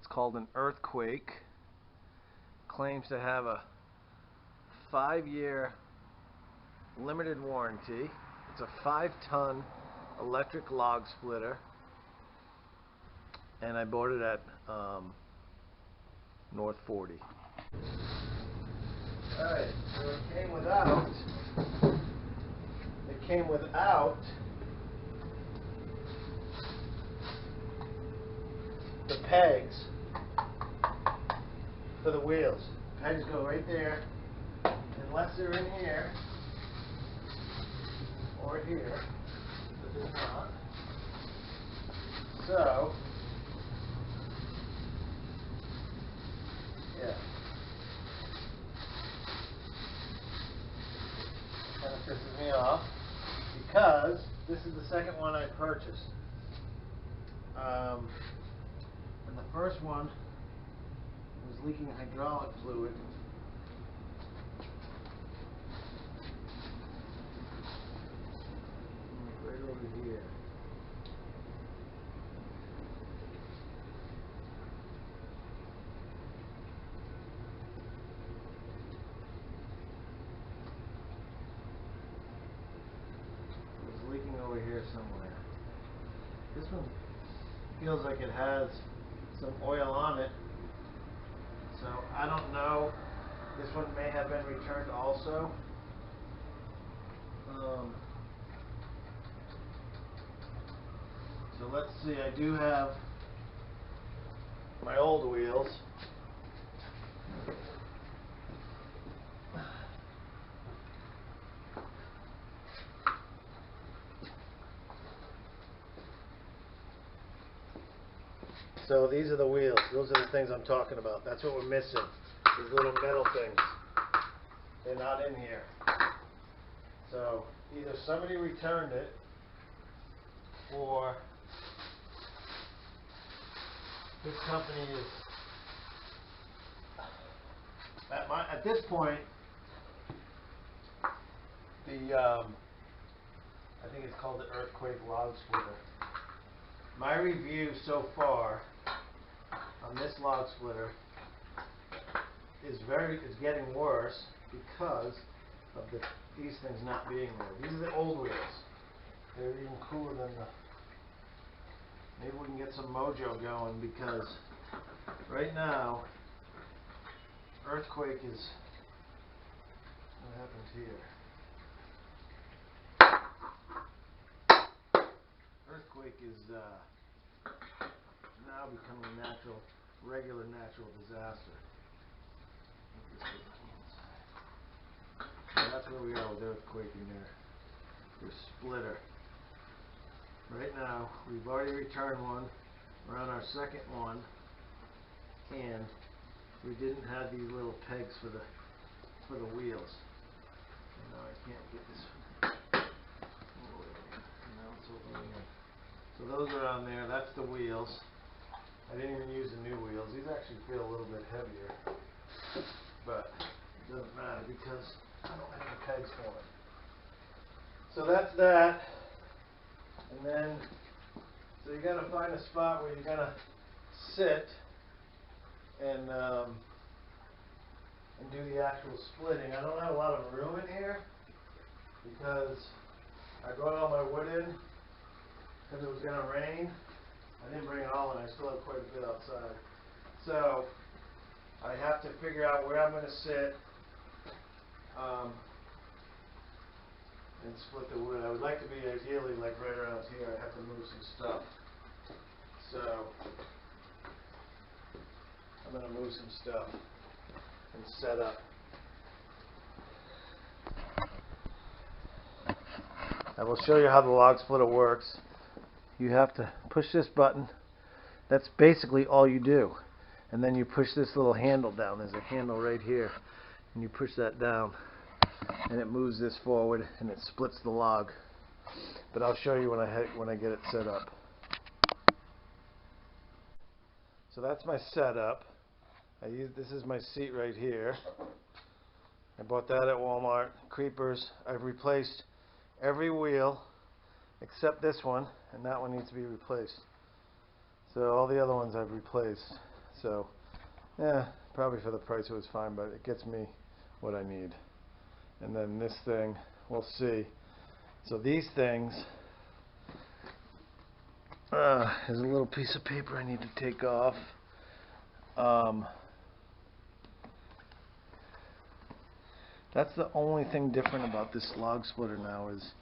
It's called an earthquake. Claims to have a 5-year limited warranty. It's a 5-ton electric log splitter, and I bought it at North 40. Alright, so it came without the pegs for the wheels. Pegs go right there, unless they're in here or here, but they're not. So, yeah. Kind of pisses me off because this is the second one I purchased. And the first one was leaking hydraulic fluid. Right over here. It was leaking over here somewhere. This one feels like it has some oil on it, so I don't know. This one may have been returned also. So let's see, I do have my old wheels. So these are the wheels. Those are the things I'm talking about. That's what we're missing. These little metal things. They're not in here. So either somebody returned it, or this company is at this point. I think it's called the earthquake log splitter. My review so far on this log splitter is getting worse because of these things not being there. These are the old wheels. They're even cooler than the. Maybe we can get some mojo going, because right now earthquake is. What happened here? Earthquake is now becoming a regular natural disaster. So that's where we are with earthquake in their splitter. Right now, we've already returned one. We're on our second one, and we didn't have these little pegs for the wheels. And now I can't get this one. Now it's opening up. So those are on there. That's the wheels. I didn't even use the new wheels. These actually feel a little bit heavier, but it doesn't matter because I don't have any pegs for it. So that's that. And then, so you got to find a spot where you're gonna sit and do the actual splitting. I don't have a lot of room in here because I brought all my wood in because it was gonna rain. I didn't bring it all in. I still have quite a bit outside. So I have to figure out where I'm gonna sit and split the wood. I would like to be ideally like right around here. I have to move some stuff. So I'm going to move some stuff and set up. I will show you how the log splitter works. You have to push this button. That's basically all you do. And then you push this little handle down. There's a handle right here. And you push that down, and it moves this forward, and it splits the log. But I'll show you when I get it set up. So that's my setup. This is my seat right here. I bought that at Walmart. Creepers. I've replaced every wheel except this one, and that one needs to be replaced. So all the other ones I've replaced. so yeah, probably for the price it was fine, but it gets me what I need. And then this thing, we'll see. So these things, there's a little piece of paper I need to take off. That's the only thing different about this log splitter now, is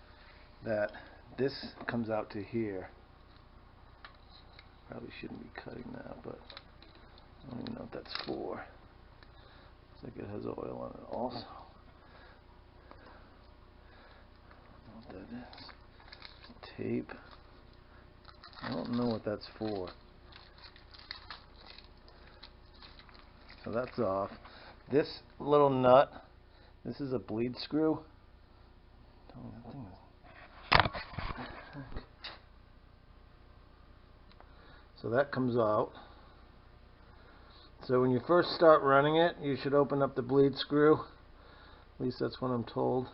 that this comes out to here. Probably shouldn't be cutting that, but I don't even know what that's for. Looks like it has oil on it also. I don't know what that is. Tape. I don't know what that's for. So that's off. This little nut, this is a bleed screw. Oh, that thing is... So that comes out. So when you first start running it, you should open up the bleed screw. At least that's what I'm told.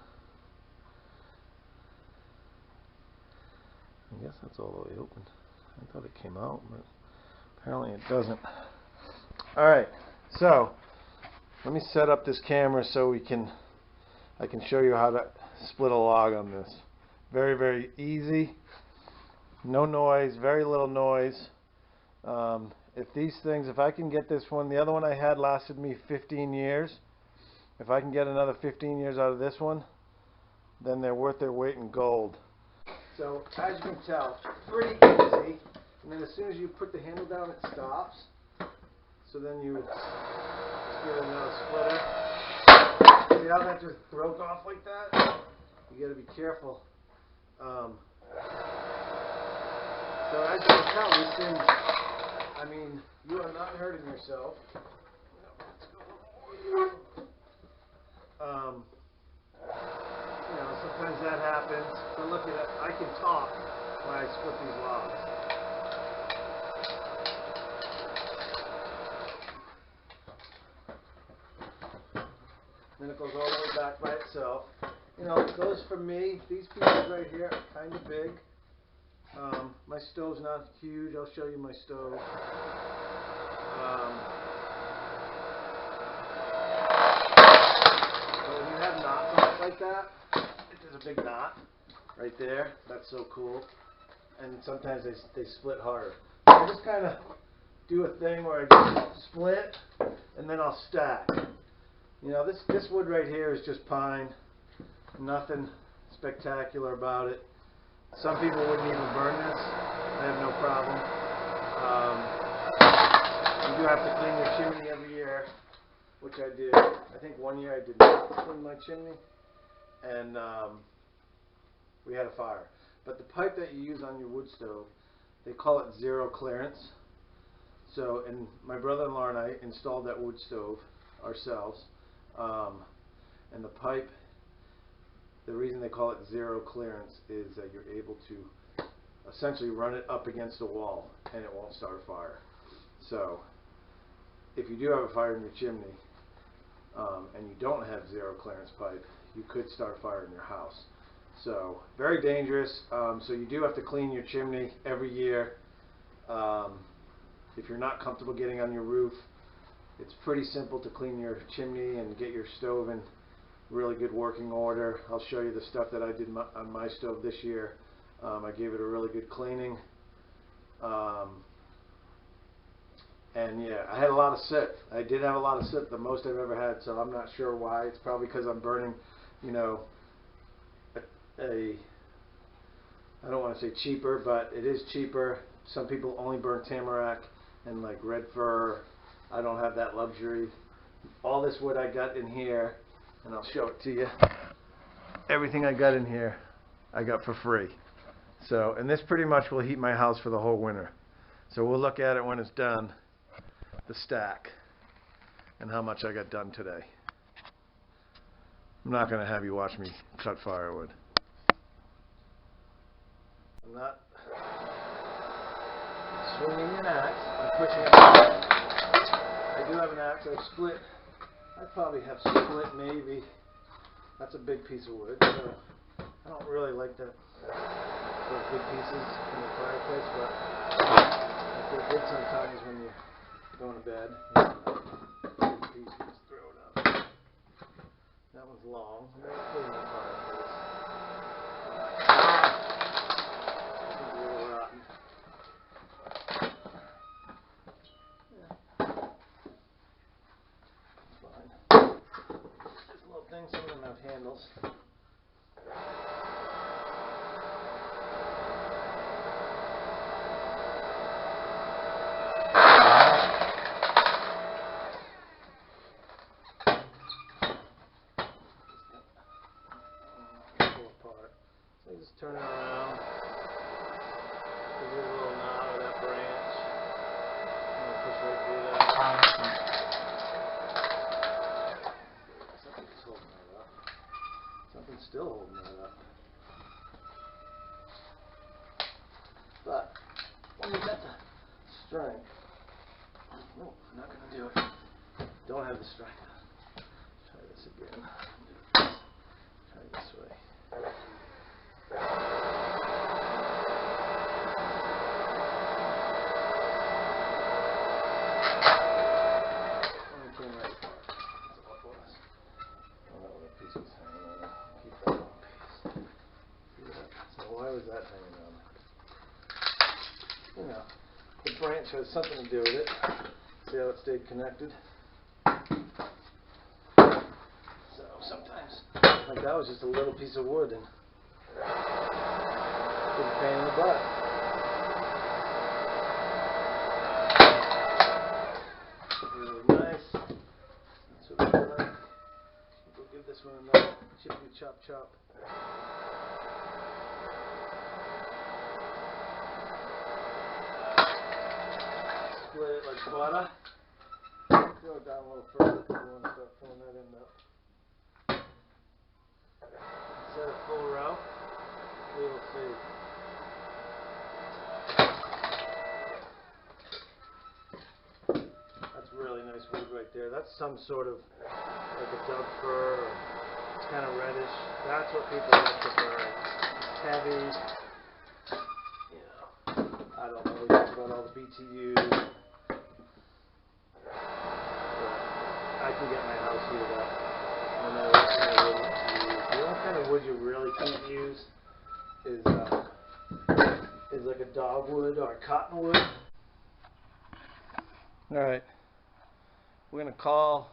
I guess that's all the way open. I thought it came out, but apparently it doesn't. Alright, so let me set up this camera so I can show you how to split a log on this. Very, very easy. No noise, very little noise. If I can get this one, the other one I had lasted me 15 years. If I can get another 15 years out of this one, then they're worth their weight in gold. So as you can tell, pretty easy. And then as soon as you put the handle down, it stops. So then you just give it another splitter. See how that just broke off like that? You got to be careful. So as you can tell, these things, I mean, you are not hurting yourself. You know, sometimes that happens. But look at it, I can talk when I split these logs. Then it goes all the way back by itself. You know, those for me, these pieces right here are kind of big. My stove's not huge. I'll show you my stove. So when you have knots on it like that, there's a big knot right there. That's so cool. And sometimes they split harder. So I just kind of do a thing where I just split and then I'll stack. You know, this wood right here is just pine. Nothing spectacular about it. Some people wouldn't even burn this. I have no problem. You do have to clean your chimney every year, which I did. I think one year I did not clean my chimney, and we had a fire. But the pipe that you use on your wood stove, they call it zero clearance. So, and my brother-in-law and I installed that wood stove ourselves, and the pipe, the reason they call it zero clearance is that you're able to essentially run it up against a wall and it won't start a fire. So if you do have a fire in your chimney and you don't have zero clearance pipe, you could start a fire in your house. So very dangerous. So you do have to clean your chimney every year. If you're not comfortable getting on your roof, it's pretty simple to clean your chimney and get your stove in really good working order. I'll show you the stuff that I did on my stove this year. I gave it a really good cleaning. And yeah, I had a lot of soot. I did have a lot of soot, the most I've ever had, so I'm not sure why. It's probably because I'm burning, you know, I don't want to say cheaper, but it is cheaper. Some people only burn tamarack and like red fir. I don't have that luxury. All this wood I got in here, and I'll show it to you. Everything I got in here, I got for free. So, and this pretty much will heat my house for the whole winter. So we'll look at it when it's done, the stack, and how much I got done today. I'm not going to have you watch me cut firewood. I'm not swinging an axe, I'm pushing it back. I do have an axe. I probably have split maybe. That's a big piece of wood. So I don't really like those big pieces in the fireplace, but I feel good sometimes when you going to bed. This piece gets thrown up. That one's long. I'm going to clean the fireplace. It's a little rotten. Yeah. Fine. These little things, some of them have handles. So you just turn it around. Give it a little knob of that branch. And push right through that. Something's holding that up. Something's still holding that up. But when you got the strength, no, I'm not going to do it. Don't have the strength. Try this again. Try this way. Why was that hanging on? You know, the branch has something to do with it. See how it stayed connected? So sometimes, like that was just a little piece of wood and it's a pain in the butt. Really nice. That's what we like. We'll give this one a nice chippy chop chop. Split it like butter. Go down a little further if you want to start filling that in now. Instead of full row, we will see. That's really nice wood right there. That's some sort of like a dove fir. Or it's kind of reddish. That's what people like prefer. It's heavy. You know, I don't know. We talk about all the BTUs. I can get my house heated up no matter what kind of wood you use. The only kind of wood you really can't use is like a dogwood or a cottonwood. Alright, we're going to call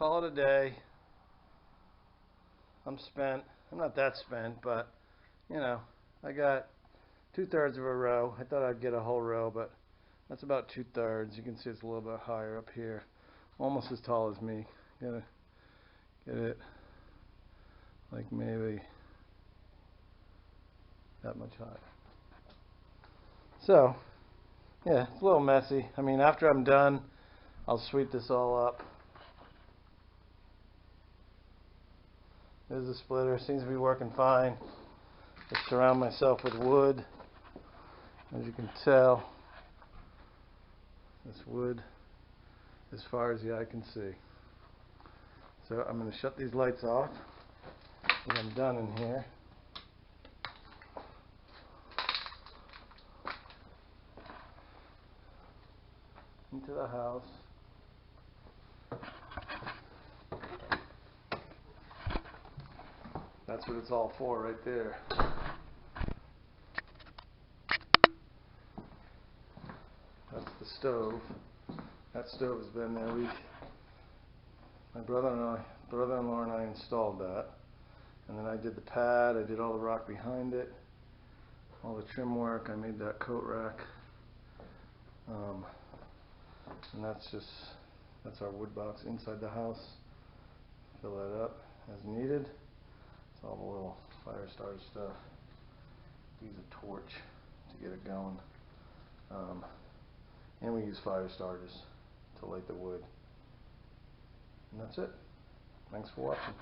it a day. I'm spent. I'm not that spent, but you know, I got 2/3 of a row. I thought I'd get a whole row, but that's about 2/3. You can see it's a little bit higher up here. Almost as tall as me. Gotta get it like maybe that much higher. So, yeah, it's a little messy. I mean, after I'm done, I'll sweep this all up. There's the splitter. Seems to be working fine. I surround myself with wood. As you can tell, this wood as far as the eye can see. So I'm going to shut these lights off when I'm done in here. Into the house. That's what it's all for right there. That's the stove. That stove has been there. My brother-in-law and I installed that. And then I did the pad, I did all the rock behind it, all the trim work, I made that coat rack. And that's our wood box inside the house. Fill that up as needed. It's all the little fire starter stuff. Use a torch to get it going. And we use fire starters to light the wood. And that's it. Thanks for watching.